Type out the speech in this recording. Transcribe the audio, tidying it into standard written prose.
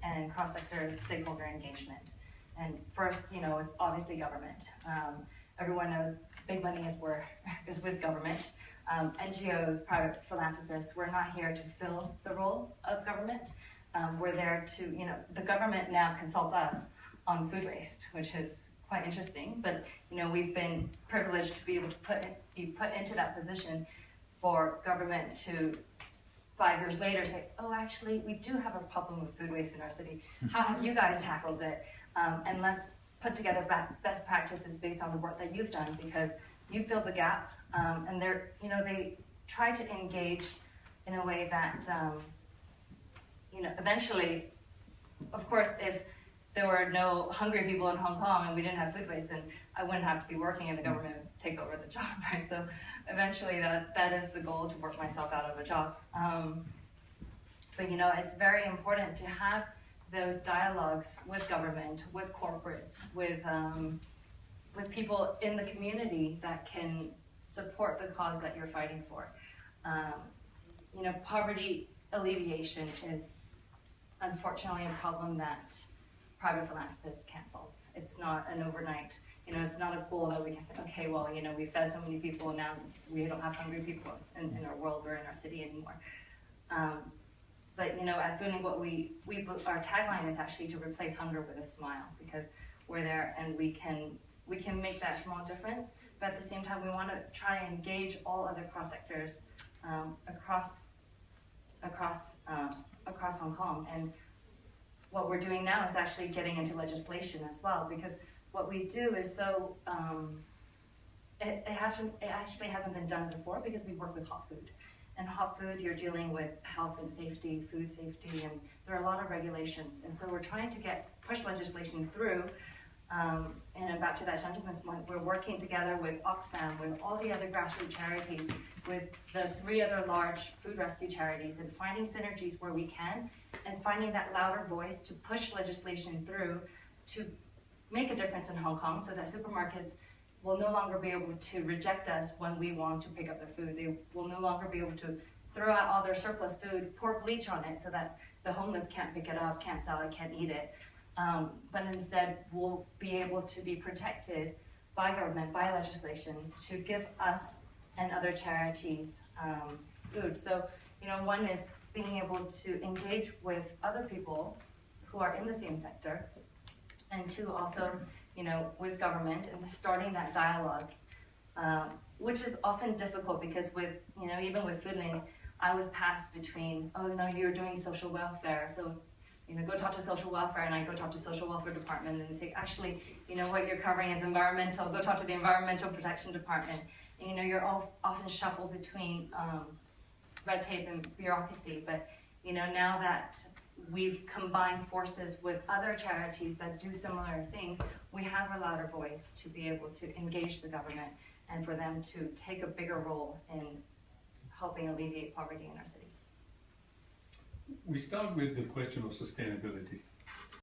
and cross-sector stakeholder engagement. And first, it's obviously government. Everyone knows big money is with government. NGOs, private philanthropists, we're not here to fill the role of government. We're there to, the government now consults us on food waste, which is quite interesting, but we've been privileged to be able to be put into that position for government to 5 years later say, oh, actually, we do have a problem with food waste in our city. How have you guys tackled it? And let's put together best practices based on the work that you've done, because you filled the gap. And they try to engage in a way that, eventually, of course, if there were no hungry people in Hong Kong and we didn't have food waste, then I wouldn't have to be working and the government would take over the job, right? So eventually that is the goal, to work myself out of a job. But it's very important to have those dialogues with government, with corporates, with people in the community that can support the cause that you're fighting for. Poverty alleviation is unfortunately a problem that private philanthropists can't solve. It's not an overnight, it's not a goal that we can say, okay, well, we fed so many people, now we don't have hungry people in our world or in our city anymore. But at Foodlink, our tagline is actually to replace hunger with a smile, because we're there and we can make that small difference. But at the same time, we want to try and engage all other cross sectors across Hong Kong. And what we're doing now is actually getting into legislation as well, because what we do is so it actually hasn't been done before, because we work with hot food. And hot food, you're dealing with health and safety, food safety, and there are a lot of regulations. And so we're trying to push legislation through. And back to that gentleman's point, we're working together with Oxfam, with all the other grassroots charities, with the 3 other large food rescue charities, and finding synergies where we can, and finding that louder voice to push legislation through to make a difference in Hong Kong, so that supermarkets will no longer be able to reject us when we want to pick up their food. They will no longer be able to throw out all their surplus food, pour bleach on it so that the homeless can't pick it up, can't sell it, can't eat it. But instead, we'll be able to be protected by government, by legislation, to give us and other charities food. So, one is being able to engage with other people who are in the same sector, and 2, also, with government and starting that dialogue, which is often difficult, because with, even with Foodlink, I was passed between, oh no, you're doing social welfare, so go talk to social welfare, and I go talk to social welfare department and say, actually, what you're covering is environmental, go talk to the environmental protection department. And you're often shuffled between red tape and bureaucracy, but now that we've combined forces with other charities that do similar things, we have a louder voice to be able to engage the government and for them to take a bigger role in helping alleviate poverty in our city. We start with the question of sustainability.